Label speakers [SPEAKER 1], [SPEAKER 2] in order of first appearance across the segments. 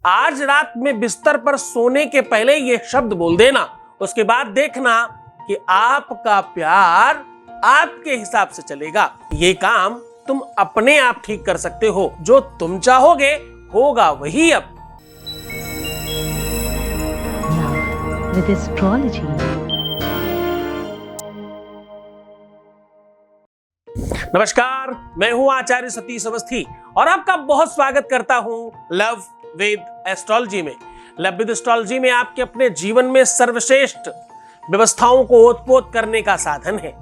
[SPEAKER 1] आज रात में बिस्तर पर सोने के पहले ये शब्द बोल देना, उसके बाद देखना कि आपका प्यार आपके हिसाब से चलेगा। ये काम तुम अपने आप ठीक कर सकते हो। जो तुम चाहोगे होगा वही अब।
[SPEAKER 2] With astrology.
[SPEAKER 1] नमस्कार, मैं हूं आचार्य सतीश अवस्थी और आपका बहुत स्वागत करता हूं लव विद एस्ट्रोलॉजी में। लव विद एस्ट्रोलॉजी में आपके अपने जीवन में सर्वश्रेष्ठ व्यवस्थाओं को ओतप्रोत करने का साधन है।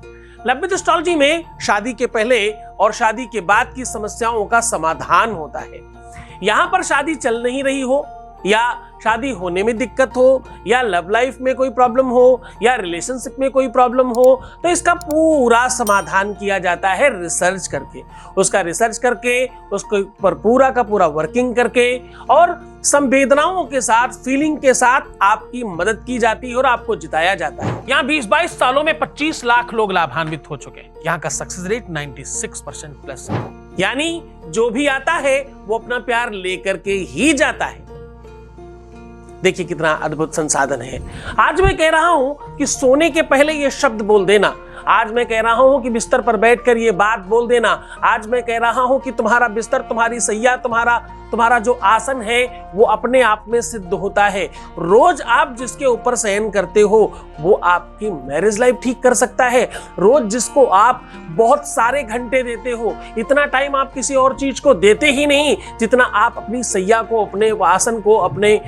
[SPEAKER 1] लव विद एस्ट्रोलॉजी में शादी के पहले और शादी के बाद की समस्याओं का समाधान होता है। यहां पर शादी चल नहीं रही हो या शादी होने में दिक्कत हो या लव लाइफ में कोई प्रॉब्लम हो या रिलेशनशिप में कोई प्रॉब्लम हो, तो इसका पूरा समाधान किया जाता है रिसर्च करके। उसका रिसर्च करके, उसके ऊपर पूरा का पूरा वर्किंग करके और संवेदनाओं के साथ, फीलिंग के साथ आपकी मदद की जाती है और आपको जिताया जाता है। यहाँ 20-22 सालों में 25 लाख लोग लाभान्वित हो चुके हैं। यहाँ का सक्सेस रेट 96% प्लस है। यानी जो भी आता है वो अपना प्यार लेकर के ही जाता है। देखिए कितना अद्भुत संसाधन है। आज मैं कह रहा हूं कि सोने के पहले ये शब्द बोल देना। आज मैं कह रहा हूं कि बिस्तर पर बैठकर ये बात बोल देना। आज मैं कह रहा हूं कि तुम्हारा बिस्तर, तुम्हारी सैया, तुम्हारा जो आसन है वो अपने आप में सिद्ध होता है। रोज आप जिसके ऊपर शयन करते हो वो आपकी मैरिज लाइफ ठीक कर सकता है। रोज जिसको आप बहुत सारे घंटे देते हो, इतना टाइम आप किसी और चीज को देते ही नहीं जितना आप अपनी सैया को, अपने आसन को, अपने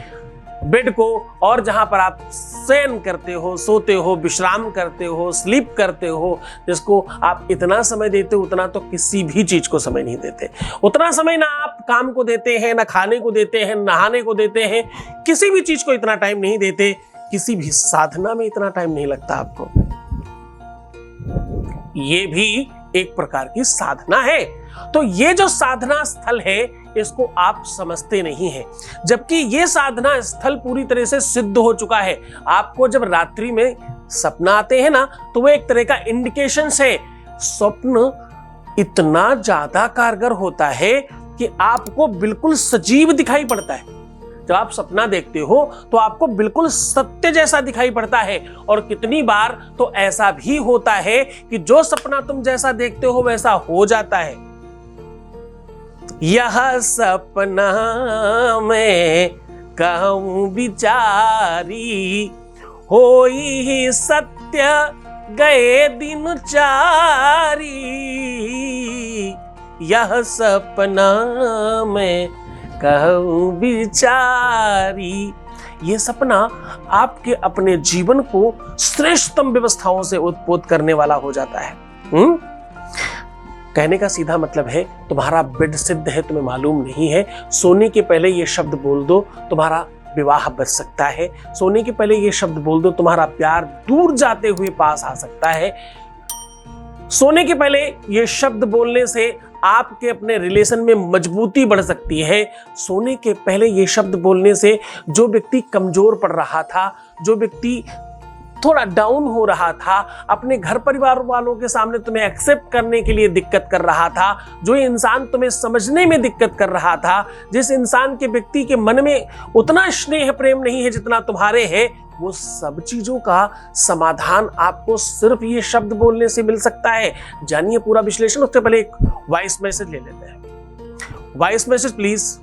[SPEAKER 1] बेड को और जहां पर आप शयन करते हो, सोते हो, विश्राम करते हो, स्लीप करते हो, जिसको आप इतना समय देते हो उतना तो किसी भी चीज को समय नहीं देते। उतना समय ना आप काम को देते हैं, ना खाने को देते हैं, नहाने को देते हैं, किसी भी चीज को इतना टाइम नहीं देते। किसी भी साधना में इतना टाइम नहीं लगता आपको। ये भी एक प्रकार की साधना है। तो ये जो साधना स्थल है इसको आप समझते नहीं हैं, जबकि ये साधना स्थल पूरी तरह से सिद्ध हो चुका है। आपको जब रात्रि में सपना आते हैं ना, तो वो एक तरह का इंडिकेशन है। स्वप्न इतना ज्यादा कारगर होता है कि आपको बिल्कुल सजीव दिखाई पड़ता है। जब आप सपना देखते हो तो आपको बिल्कुल सत्य जैसा दिखाई पड़ता है। और कितनी बार तो ऐसा भी होता है कि जो सपना तुम जैसा देखते हो वैसा हो जाता है। यह सपना मैं कहूं बिचारी, होई ही सत्य गए दिन चारी। यह सपना मैं कहूं बिचारी। ये सपना आपके अपने जीवन को श्रेष्ठतम व्यवस्थाओं से उत्पोत करने वाला हो जाता है। कहने का सीधा मतलब है, तुम्हारा बेड सिद्ध है, तुम्हें मालूम नहीं है। सोने के पहले ये शब्द बोल दो, तुम्हारा विवाह बच सकता है। सोने के पहले ये शब्द बोल दो, तुम्हारा प्यार दूर जाते हुए पास आ सकता है। सोने के पहले ये शब्द बोलने से आपके अपने रिलेशन में मजबूती बढ़ सकती है। सोने के पहले ये शब्द बोलने से जो व्यक्ति कमजोर पड़ रहा था, जो व्यक्ति थोड़ा डाउन हो रहा था, अपने घर परिवार वालों के सामने तुम्हें एक्सेप्ट करने के लिए दिक्कत कर रहा था, जो इंसान तुम्हें समझने में दिक्कत कर रहा था, जिस इंसान के व्यक्ति के मन में उतना स्नेह प्रेम नहीं है जितना तुम्हारे है, वो सब चीजों का समाधान आपको सिर्फ ये शब्द बोलने से मिल सकता है। जानिए पूरा विश्लेषण। उससे पहले एक वॉइस मैसेज ले लेते हैं। Voice message please.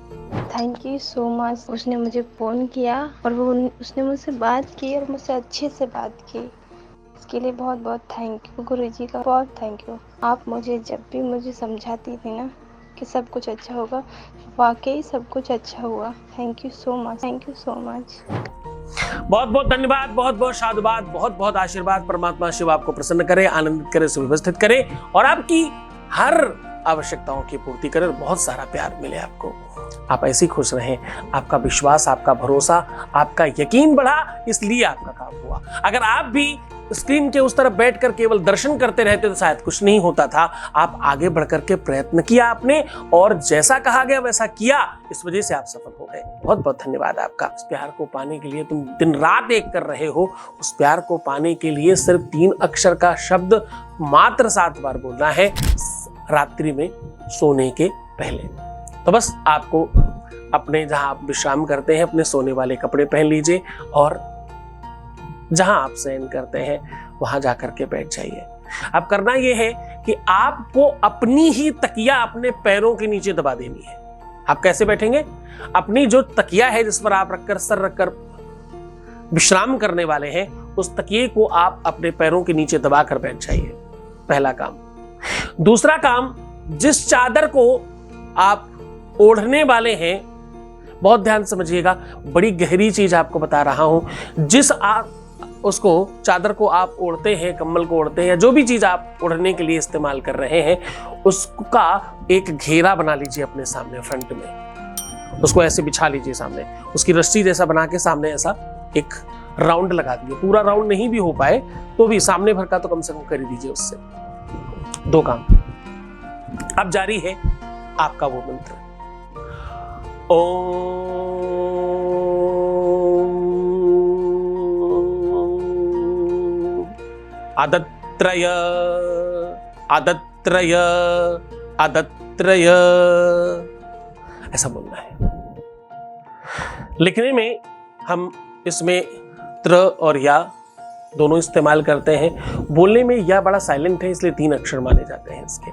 [SPEAKER 3] Thank you so much. उसने मुझे फ़ोन किया और उसने मुझसे बात की और मुझसे अच्छे से बात की। इसके लिए बहुत बहुत थैंक यू गुरुजी का, बहुत थैंक यू। आप मुझे जब भी मुझे समझाती थी ना कि सब कुछ अच्छा होगा, वाकई सब कुछ अच्छा हुआ। Thank you so much, thank you so much.
[SPEAKER 1] बहुत बहुत धन्यवाद, बहुत बहुत साधुवाद, बहुत बहुत आशीर्वाद। परमात्मा शिव आपको प्रसन्न करे, आनंदित करे, सुव्यवस्थित करे और आपकी हर आवश्यकताओं की पूर्ति करे और बहुत सारा प्यार मिले आपको। आप ऐसे ही खुश रहें। आपका विश्वास, आपका भरोसा, आपका यकीन बढ़ा, इसलिए आपका काम हुआ। अगर आप भी स्क्रीन के उस तरफ बैठकर केवल दर्शन करते रहते तो शायद कुछ नहीं होता था। आप आगे बढ़कर के प्रयत्न किया आपने और जैसा कहा गया वैसा किया, इस वजह से आप सफल हो गए। बहुत बहुत धन्यवाद आपका। उस प्यार को पाने के लिए तुम दिन रात एक कर रहे हो। उस प्यार को पाने के लिए सिर्फ 3 अक्षर का शब्द मात्र 7 बार बोलना है रात्रि में सोने के पहले। तो बस आपको अपने जहां आप विश्राम करते हैं अपने सोने वाले कपड़े पहन लीजिए और जहां आप शयन करते हैं वहां जाकर के बैठ जाइए। अब करना यह है कि आपको अपनी ही तकिया अपने पैरों के नीचे दबा देनी है। आप कैसे बैठेंगे? अपनी जो तकिया है जिस पर आप रखकर सर रखकर विश्राम करने वाले हैं, उस तकिए को आप अपने पैरों के नीचे दबाकर बैठ जाइए। पहला काम। दूसरा काम, जिस चादर को आप ओढ़ने वाले हैं, बहुत ध्यान समझिएगा, बड़ी गहरी चीज आपको बता रहा हूं। जिस आप उसको चादर को आप ओढ़ते हैं, कम्बल को ओढ़ते हैं, या जो भी चीज आप ओढ़ने के लिए इस्तेमाल कर रहे हैं, उसका एक घेरा बना लीजिए अपने सामने फ्रंट में। उसको ऐसे बिछा लीजिए सामने, उसकी रस्सी जैसा बना के सामने ऐसा एक राउंड लगा दीजिए। पूरा राउंड नहीं भी हो पाए तो भी सामने भर का तो कम से कम कर ही दीजिए उससे। 2 काम। अब जारी है आपका वो मंत्र, ओम आदत्रय आदत्रय आदत्रय, ऐसा बोलना है। लिखने में हम इसमें त्र और या दोनों इस्तेमाल करते हैं। बोलने में या बड़ा साइलेंट है, इसलिए 3 अक्षर माने जाते हैं इसके।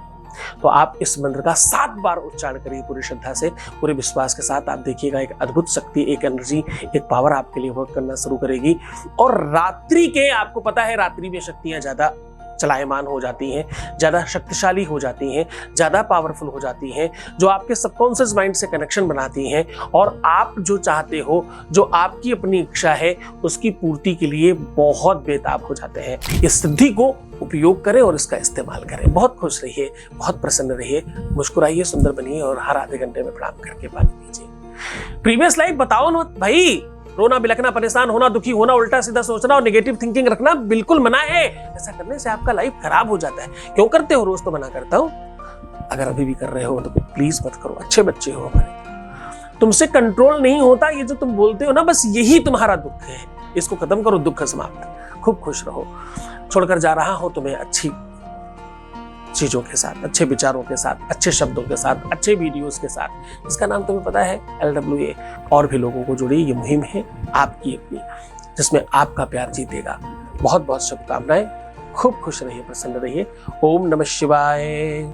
[SPEAKER 1] तो आप इस मंत्र का 7 बार उच्चारण करिए पूरी श्रद्धा से, पूरे विश्वास के साथ। आप देखिएगा एक अद्भुत शक्ति, एक एनर्जी, एक पावर आपके लिए वर्क करना शुरू करेगी। और रात्रि के, आपको पता है रात्रि में शक्तियां ज्यादा चलायमान हो जाती हैं, ज्यादा शक्तिशाली हो जाती हैं, ज्यादा पावरफुल हो जाती हैं, जो आपके सबकॉन्शियस माइंड से कनेक्शन बनाती हैं और आप जो चाहते हो, जो आपकी अपनी इच्छा है, उसकी पूर्ति के लिए बहुत बेताब हो जाते हैं। इस सिद्धि को उपयोग करें और इसका इस्तेमाल करें। बहुत खुश रहिए, बहुत प्रसन्न रहिए, मुस्कुराइए, सुंदर बनिए और हर आधे घंटे में प्रणाम करके पानी पीजिए। प्रीवियस लाइफ बताओ ना भाई, रोना, बिलखना, परेशान होना, दुखी होना, उल्टा सीधा सोचना और नेगेटिव थिंकिंग रखना बिल्कुल मना है। ऐसा करने से आपका लाइफ खराब हो जाता है। क्यों करते हो? रोज तो मना करता हूं। अगर अभी भी कर रहे हो तो प्लीज मत करो, अच्छे बच्चे हो हमारे। तुमसे कंट्रोल नहीं होता, ये जो तुम बोलते हो ना, बस यही तुम्हारा दुख है। इसको खत्म करो, दुख समाप्त। खूब खुश रहो। छोड़कर जा रहा हूं तुम्हें अच्छी चीजों के साथ, अच्छे विचारों के साथ, अच्छे शब्दों के साथ, अच्छे वीडियोस के साथ। इसका नाम तुम्हें पता है, LWA। और भी लोगों को जोड़िए, ये मुहिम है आपकी अपनी, जिसमें आपका प्यार जीतेगा। बहुत बहुत शुभकामनाएं। खूब खुश रहिए, प्रसन्न रहिए। ओम नमः शिवाय।